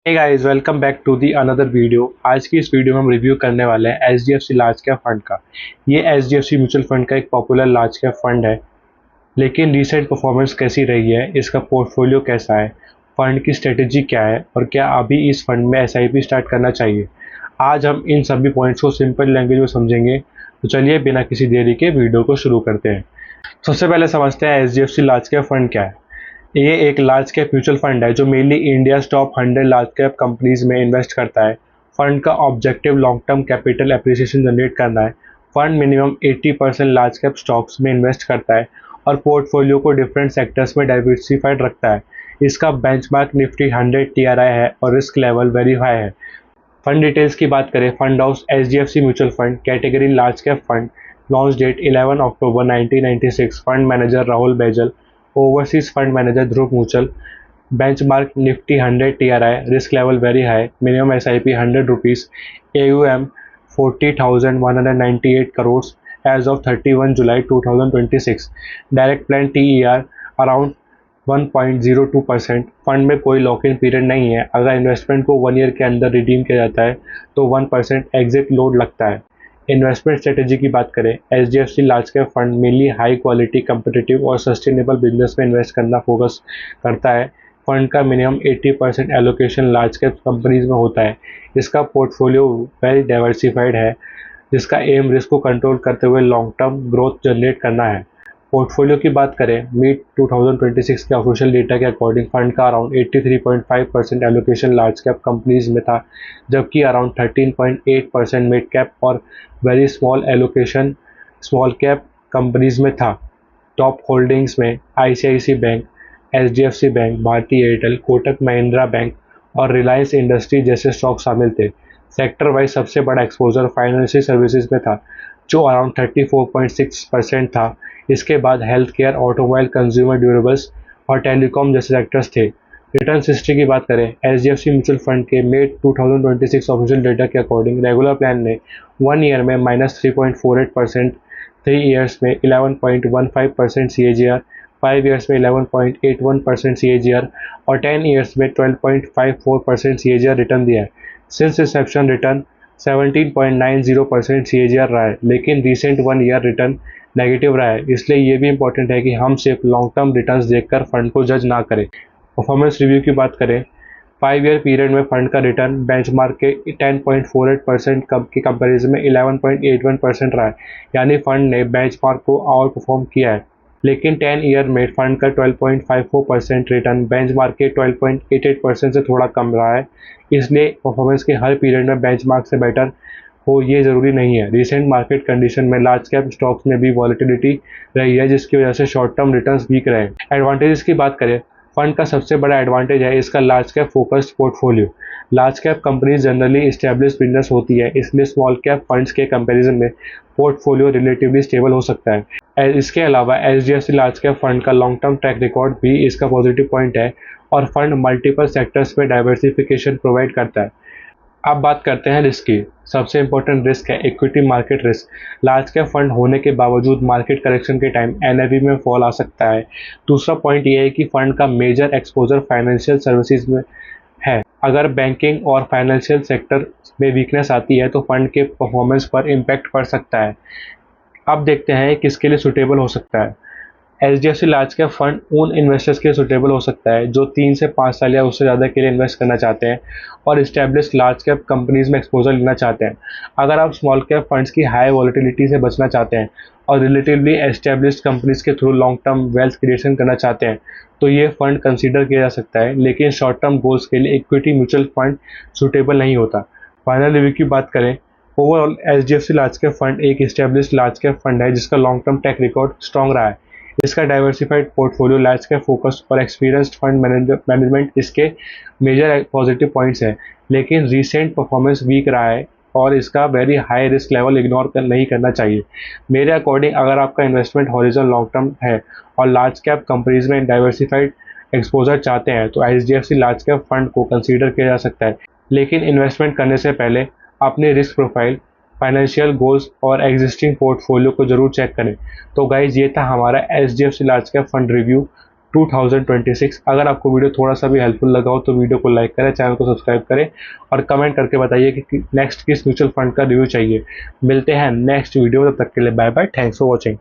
Hey guys, welcome back to the another video. आज की इस वीडियो में हम रिव्यू करने वाले हैं एचडीएफसी लार्ज कैप फंड का। ये एचडीएफसी म्यूचुअल फंड का एक पॉपुलर लार्ज कैप फंड है, लेकिन रिसेंट परफॉर्मेंस कैसी रही है, इसका पोर्टफोलियो कैसा है, फंड की स्ट्रेटेजी क्या है और क्या अभी इस फंड में एसआईपी स्टार्ट करना चाहिए। आज हम इन सभी पॉइंट्स को सिंपल लैंग्वेज में समझेंगे। तो चलिए बिना किसी देरी के वीडियो को शुरू करते हैं। सबसे पहले समझते हैं एचडीएफसी लार्ज कैप फंड क्या है। ये एक लार्ज कैप म्यूचुअल फंड है जो mainly India top 100 large cap companies में इन्वेस्ट करता है। फंड का objective long term capital appreciation generate करना है। Fund minimum 80% large cap stocks में इन्वेस्ट करता है और पोर्टफोलियो को डिफरेंट सेक्टर्स में डाइवर्सिफाइड रखता है। इसका बेंचमार्क निफ्टी 100 टीआरआई है और रिस्क लेवल वेरी हाई है। फंड डिटेल्स की बात करें, fund house HDFC mutual fund, category large cap fund, launch date 11 अक्टूबर 1996, fund manager Rahul Baijal, overseas fund manager Dhruv Muchhal, benchmark Nifty 100 TRI, risk level very high, minimum SIP 100 rupees, AUM 40,198 crore as of 31 जुलाई 2026, direct plan TER around 1.02%। Fund में कोई lock in period नहीं है। अगर investment को 1 year के अंदर रिडीम किया जाता है तो 1% एग्जिट लोड लगता है। इन्वेस्टमेंट स्ट्रेटेजी की बात करें, HDFC large cap fund mainly high quality, competitive और सस्टेनेबल बिजनेस में इन्वेस्ट करना फोकस करता है। फंड का minimum 80% allocation large cap companies में होता है। इसका पोर्टफोलियो वेरी डाइवर्सिफाइड है, जिसका एम रिस्क को कंट्रोल करते हुए लॉन्ग टर्म ग्रोथ जनरेट करना है। पोर्टफोलियो की बात करें, मिड 2026 के ऑफिशियल डेटा के अकॉर्डिंग फंड का around 83.5% allocation large cap companies में था, जबकि अराउंड 13.8% मिड कैप और very small allocation small cap companies में था। टॉप होल्डिंग्स में आईसीआईसी बैंक, एचडीएफसी बैंक, भारतीय एयरटेल, कोटक महिंद्रा बैंक और रिलायंस इंडस्ट्री जैसे स्टॉक शामिल थे। सेक्टर वाइज सबसे बड़ा एक्सपोजर फाइनेंशियल सर्विसेज में था, जो अराउंड 34.6% था। इसके बाद health care, automobile, consumer durables और टेलीकॉम जैसे सेक्टर्स थे। रिटर्न हिस्ट्री की बात करें, एचडीएफसी म्यूचुअल फंड के मई 2026 ऑफिशियल डेटा के अकॉर्डिंग रेगुलर प्लान ने 1 ईयर में -3.48%, 3 ईयर्स में 11.15% CAGR, 5 ईयर्स में 11.81% CAGR और 10 ईयर्स में 12.54% CAGR रिटर्न दिया है। सिंस इंसेप्शन रिटर्न 17.90% CAGR रहा है, लेकिन रिसेंट 1 ईयर रिटर्न नेगेटिव रहा है। इसलिए ये भी इंपॉर्टेंट है कि हम सिर्फ लॉन्ग टर्म रिटर्न्स देखकर फंड को जज ना करें। परफॉर्मेंस रिव्यू की बात करें, 5 ईयर पीरियड में फंड का रिटर्न बेंचमार्क के 10.48% के कंपैरिजन में 11.81% रहा है, यानी फंड ने बेंचमार्क को आउट परफॉर्म किया है। लेकिन 10 ईयर में फंड का 12.54% रिटर्न बेंचमार्क के 12.88% से थोड़ा कम रहा है। इसलिए परफॉर्मेंस के हर पीरियड में बेंचमार्क से बेटर हो ये ज़रूरी नहीं है। रिसेंट मार्केट कंडीशन में लार्ज कैप स्टॉक्स में भी वॉलेटिलिटी रही है, जिसकी वजह से शॉर्ट टर्म रिटर्न्स वीक रहे। एडवांटेजेस की बात करें, फंड का सबसे बड़ा एडवांटेज है इसका large cap focused portfolio. Large cap companies generally establish business होती है, इसलिए स्मॉल कैप फंड्स के कंपैरिजन में पोर्टफोलियो रिलेटिवली स्टेबल हो सकता है। इसके अलावा एचडीएफसी लार्ज कैप फंड का लॉन्ग टर्म ट्रैक रिकॉर्ड भी इसका पॉजिटिव पॉइंट है और फंड मल्टीपल सेक्टर्स में डाइवर्सिफिकेशन प्रोवाइड करता है। अब बात करते हैं रिस्क की। सबसे इंपॉर्टेंट रिस्क है equity market risk. Large cap fund होने के बावजूद मार्केट करेक्शन के टाइम एनएवी में फॉल आ सकता है। दूसरा पॉइंट ये है कि फंड का मेजर एक्सपोजर फाइनेंशियल सर्विसेज में है। अगर बैंकिंग और फाइनेंशियल सेक्टर में वीकनेस आती है तो फंड के परफॉर्मेंस पर इम्पैक्ट पड़ सकता है। अब देखते हैं किसके लिए सुटेबल हो सकता है। एचडीएफसी लार्ज कैप फंड उन इन्वेस्टर्स के लिए सुटेबल हो सकता है जो 3 से 5 साल या उससे ज़्यादा के लिए इन्वेस्ट करना चाहते हैं और इस्टेब्लिश लार्ज कैप कंपनीज में एक्सपोजर लेना चाहते हैं। अगर आप स्मॉल कैप फंड्स की हाई वॉलेटिलिटी से बचना चाहते हैं और रिलेटिवली एस्टेब्लिश्ड कंपनीज के through long term wealth creation करना चाहते हैं तो ये फंड कंसीडर किया जा सकता है, लेकिन शॉर्ट टर्म गोल्स के लिए इक्विटी म्यूचुअल फंड सुटेबल नहीं होता। फाइनल रिव्यू की बात करें, overall HDFC large cap fund एक एस्टेब्लिश्ड लार्ज कैप फंड है जिसका long term track record strong रहा है। इसका diversified portfolio, large cap focus और एक्सपीरियंस्ड फंड मैनेजमेंट इसके मेजर पॉजिटिव पॉइंट्स हैं, लेकिन रीसेंट परफॉर्मेंस वीक रहा है और इसका वेरी हाई रिस्क लेवल नहीं करना चाहिए। मेरे अकॉर्डिंग अगर आपका इन्वेस्टमेंट हॉरिजन लॉन्ग टर्म है और लार्ज कैप कंपनीज में डाइवर्सिफाइड एक्सपोजर चाहते हैं तो एचडीएफसी लार्ज कैप फंड को कंसीडर किया जा सकता है, लेकिन इन्वेस्टमेंट करने से पहले अपनी रिस्क प्रोफाइल, फाइनेंशियल गोल्स और एग्जिस्टिंग पोर्टफोलियो को जरूर चेक करें। तो गाइज, ये था हमारा HDFC large cap fund review. 2026। अगर आपको वीडियो थोड़ा सा भी हेल्पफुल लगा हो तो वीडियो को लाइक करें, चैनल को सब्सक्राइब करें और कमेंट करके बताइए कि नेक्स्ट किस म्यूचुअल फंड का रिव्यू चाहिए। मिलते हैं नेक्स्ट वीडियो में, तब तक के लिए bye bye, thanks for watching.